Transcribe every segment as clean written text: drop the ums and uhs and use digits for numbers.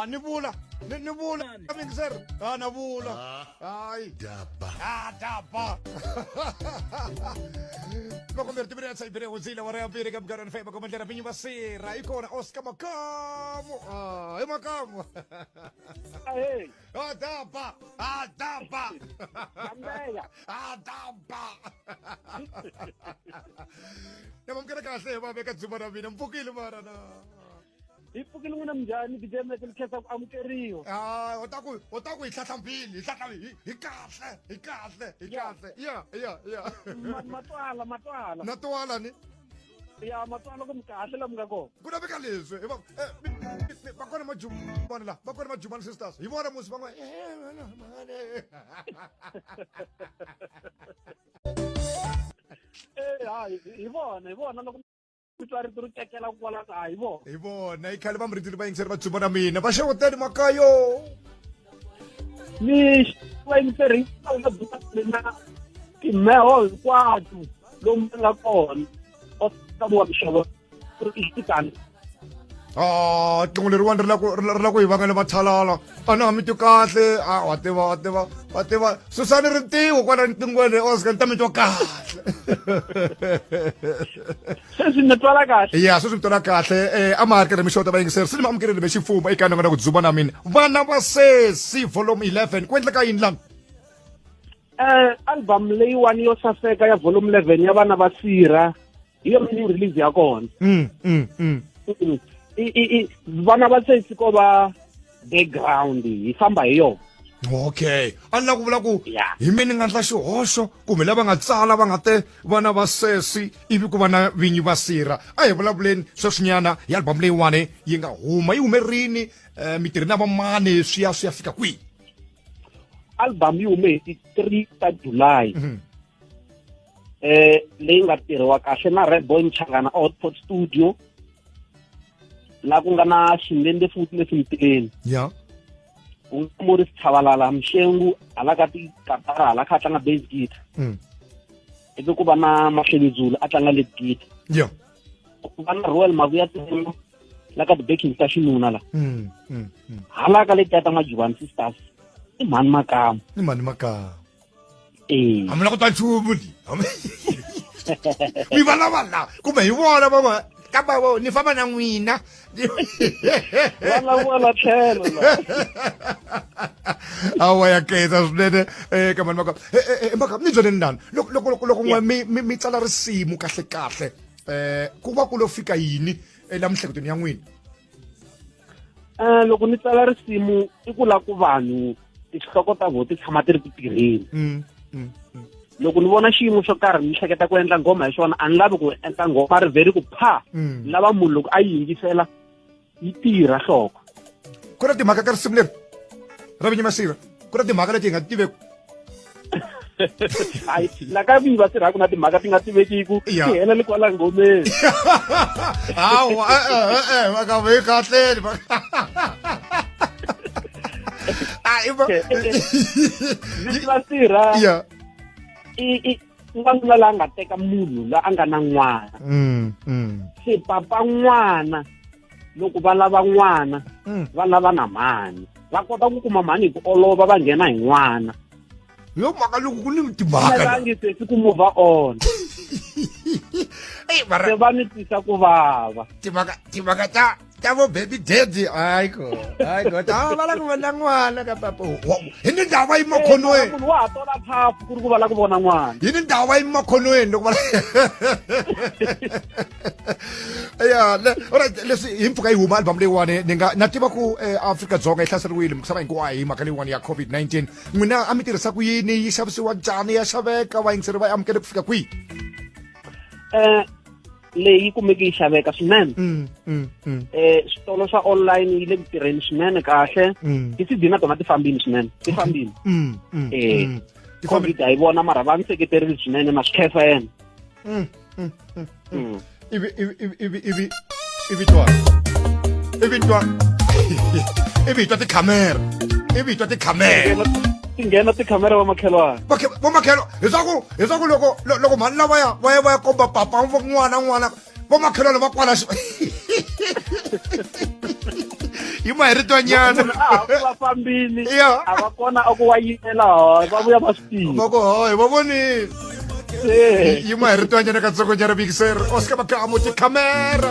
Nibula. Nibula. Coming, sir. Nabula. Ay. Daba. Daba. Makonverti mo sa ibire uzila wala ang pirigam garon fa makomandera pinyo masira iko na Oscar makamo. Makamo. Hey. Daba. Daba. Kambeya. Daba. Naman ka na kasi mabigat sumarabi ng pukil mara na. Ipukile mo namjani bijeme kulikhetha amukeriwa. Otaku ihlahlambili, ikahle. Yeah. Matwala. Natwala ni. Ya matwala kumkahle lamngako. Kunabeka lezwe. Bakona majumana la. Bakona majumana sisters. Ibona musibangwa. Hayi ibona lokho Tutwari turu cekela kwala hayibo. Ibona ikhale bamritiri bayingiseri bajumana mina. Bashewoteni makayo. Ni bayingiseri na kimeho kwatu lo mnga kona. Otamu abishaba. Isikani. Tlungule rin'wana ri la ku hi vangela mathalala a mi twi kahle wa tiva susani rintiwo kwala ntingweni Oscar ni ta mi twa kahle Sweswi ni twala kahle. ya sweswi mi twala kahle a ma ri karhi mi xota vayingiseri se ni mi amukerile me ximfumo eka nanga na ku dzuma na mina vana va sesi volume 11 ku endleka yini lani Album leyiwani yo saseka ya volume 11 ya vana va sirha hi yona ni release ya kona. Vana va sesi ko va background hi famba hi yona. Okay a ni la ku vula ku Yeah. hi mi ni nga ndla xihoxo kumbe lava nga tsala va nga te vana va sesi ivi ku vana vinyi va sirha a hi vulavuleni sweswinyana hi album leyiwani yi nga huma yi humerini mi tirhi na va mani swi ya fika kwihi Album yi hume hi 3 ta July. Leyi nga tirhiwa kahle na Red Boy Mchangana Output Studio la ku nga na Xindende futhi leswi mitileni. ya Muri Chavalala Mshengu ala ka ti katara ala ka tlanga bass guitar. Ibe ku va na Mahlelezulu a tlanga lead guitar. ya Ku va na Royal Mavuya Temo la ka backing ta xinuna la. Hala ka le ta Majubani Sisters. I mani makama. ni mani makaya Eh. a mi la ku twa nchumu ni mi valavala kumbe hi vona vava kamba ni famba na n'wina Wala tlhelo la. awa ya khetsa swinene eka mani makaya maka ni byoneni nani loko mi tsala risimu kahle ku va ku lo fika yini la miehleketweni ya n'wina Loko ni tsala risimu I ku la ku vanhu tinhloko ta vona ti tshama ti ri ku tirheni. Loko ni vona xiyimo xo karhi ni hleketa ku endla ngoma hi xona a ni lavi ku endla ngoma ri vheri ku pha lava munhu loko a yi yingisela yi tirha nhloko. ku na timhaka ka risimu leri ra vinyi masirha ku na timhaka leti hi nga tiveki Hayi la ka vinyi va sirhaku na timhaka ti nga tivekiku ti Ya. hela le kwala ngomeni. hawa maka ve kahleni Vinyi va sirha ya I n'wanuna la nga teka munhu la a nga na n'wana. Se papa n'wana loko va lava n'wana va lava na mhani va kota ku kuma mhani hi ku olova va nghena hi n'wana. yo maka loko ku ni timhaka Vangi sesi ku move on. Se va ni twisa ku vava. timhaka ta vo baby daddy ayiko ta va la ku vona n'wana ka papa hi ni ndhawu yi makhonweni Munhu wa ha tola phafu ku ri ku va la ku vona n'wana. yi ni ndhawu yi makhonweni loko va ya alright leswi hi mpfhuka yi huma album leyiwani ni nga na tiva ku Afrika-Dzonga yi hlaseriwile misava hinkwayo hi mhaka leyiwani ya COVID-19 n'wina a mi tirhisa ku yini yi xavisiwa njhani ya xaveka vayingiseri va yi amukele ku fika kwihi leyi kumeki yi xaveka swinene switolo swa online yi le ku tirheni swinene kahle ti-CD na tona ti fambini swinene ti fambini covid a yi vona mara va ni seketerile swinene na swikhefa yena ivi twa tikhamera tinghena tikhamera vamakhelwana vomakhelo hileswaku loko mhani lavaya va ya komba papa n'wana vomakhelwana va kwala hi maheritwa nyana va fambini a va kona a ku wa yimela hoy va vuya va swi tiva vako hoy va vonile yi maheritwa nyana katsongo nyana vikiseri oscar bakamo tikhamera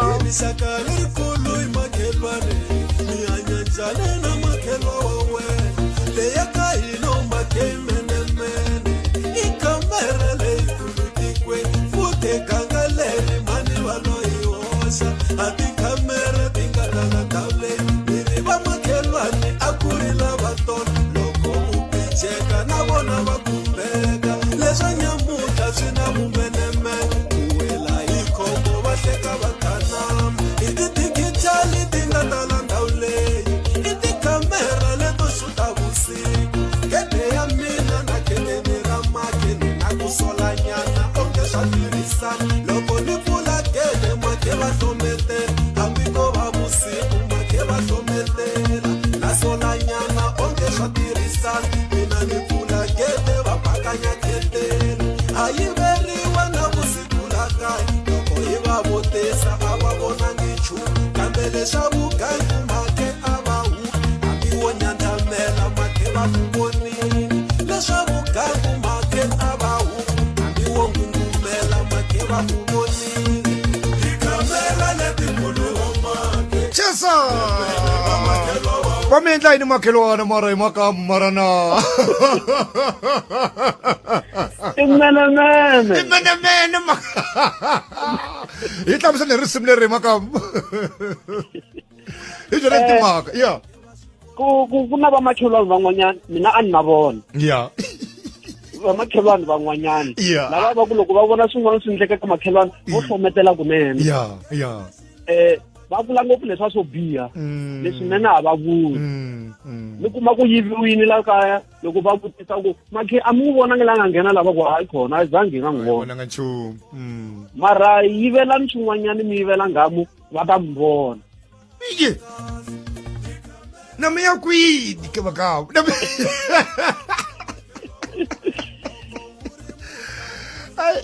va mi endla yini makhelwana mara hi makamu mara na timenemene hi hlamusela hi risimu leri hi makamu hi byona timhaka ya ku na vamakhelwani van'wanyana mina a ni na vona ya vamakhelwani van'wanyana Yeah. lava va ku loko va vona swin'wana swi endleka ka makhelwani vo hlometela kunene ya va vula ngopfu leswa swo biha leswinene a va vuli mi kuma ku yiviwini la kaya loko va vutisa ku makhe a mi n'wi vonangi la nga nghena lava ku hayi khona a zangi hi nga n'wi vona vonanga nchumu mara yivelani swin'wanyani mi yivela ngamu va ta mi vona iye na mi ya kwini ke makamu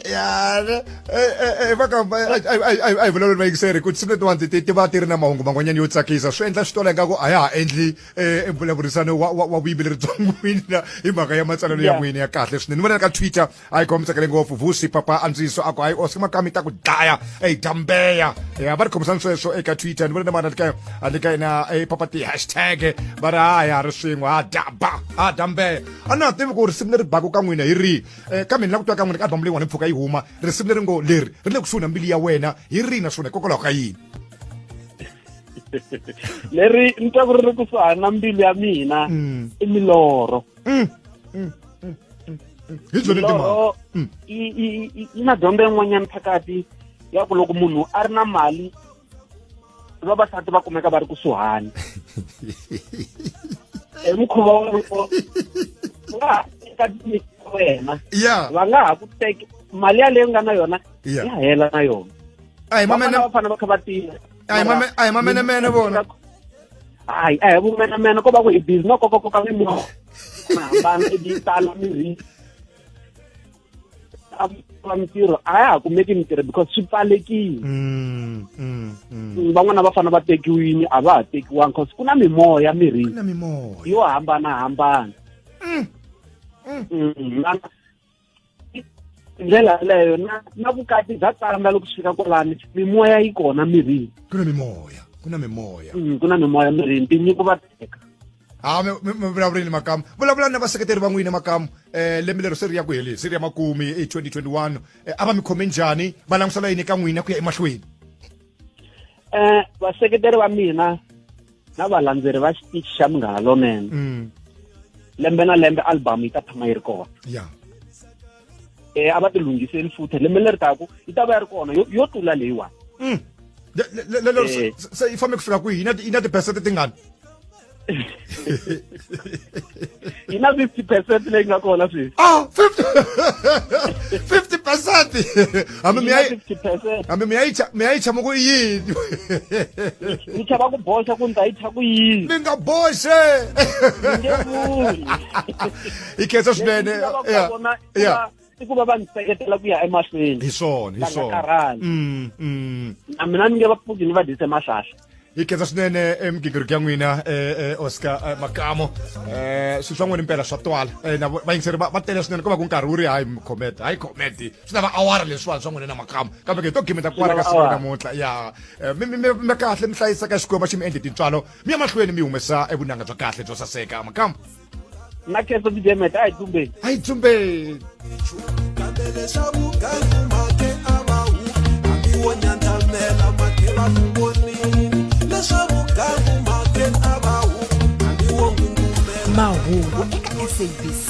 yana ai vulavuri vayingiseri ku tinsimu letiwani ti va ti ri na mahungu man'wanyana yo tsakisa swi endla switolo ingaku a ya ha endli mbulavurisano wa vuyimbeleri bya n'wina hi mhaka ya matsalelo ya n'wina ya kahle swinene ni vonela ka twitter a yi khoma mi tsakele ngopfu vusi papa andziso a ku hayi oscar makami ta ku dlaya jambeya ya va ri khomisani sweswo eka twitter ni vona na mani handle ka yina papa ti-hashtag va ri haya ri swin'we a dambeya a na tivi ku risimu leri baka ka n'wina hi rihi kambe ni la ku twa ka n'wina ka album leyiwani mpfhuka yi huma risimu leri ngo leri ri le kusuhi na mbilu ya wena hi rihi naswona hikokwalaho ka yini leri ni twa ku ri ri kusuhani na mbilu ya mina i milorho hi byona milorho yi na dyondzo yin'wanyana phakati ya ku loko munhu a ri na mali vavasati va kumeka va ri kusuhani hi mukhuva wolowo nga eka wena va nga ha ku teka mali ya leyi nga na yona ya hela na yona a hi mamene va fanele va kha va tirha a hi mamenemene vona hayi a hi vumenemene ko va ku hi busy no kokokoka mimovha hambana yi tala mirhi a mintirho a ya ha kumeki mintirho because swi pfalekile van'wana va fanele va tekiwini a va ha tekiwangi cause ku na mimoya mirhini na mimoya yo hambanahambana ndlela yaleyo na vukati bya tsanga loko swi fika kwalani mimoya yi kona mirhini ku na mimoya ku na mimoya mirhini tinyiko va teka mi vulavurini makamu vulavula na vaseketeri va n'wina makamu lembe lero se ri ya ku heli se ri ya makumi 2021 a va mi khome njhani va langutisela yini ka n'wina ku ya emahlweni vaseketeri va mina na valandzeri va xitichi xa Munghana Lonene lembe na lembe album yi ta tshama yi ri kona ya a va ti lunghiseli futhi lembe leri taku yi ta va yi ri kona yo tlula leyiwani lelo se ifame kufika kwihi ina ti-percent tingani yi na 50% leyi nga kona sweswi 50% hambi mi 50% ya yi chama ku yini ni chava ku boxa ku ni ta yi thya ku yini mi nga boxe nge vuli hi khensa swinene i ku va va ni seketela ku ya emahlweni hi swona va nga karhali na mina ni nge va pfuki ni va dyise mahlahla hi khensa swinene emigingiriko ya n'wina Oscar Makamo swilo swa n'wina impela swa twala vayingiseri va tele swinene ko va ku nkarhi wu ri hayi hayi khomete swi ta va awara leswiwani swa n'wina na Makamo kambe ke hi to gimeta kwala ka siku namuntlha ya mi kahle mi hlayisa ka xikwembu xi mi endli tintswalo mi ya mahlweni mi humesa evunanga bya kahle byo saseka Makamo na khensa tidemete a hi tumbeni a hi tumbeni mahungu eka SABC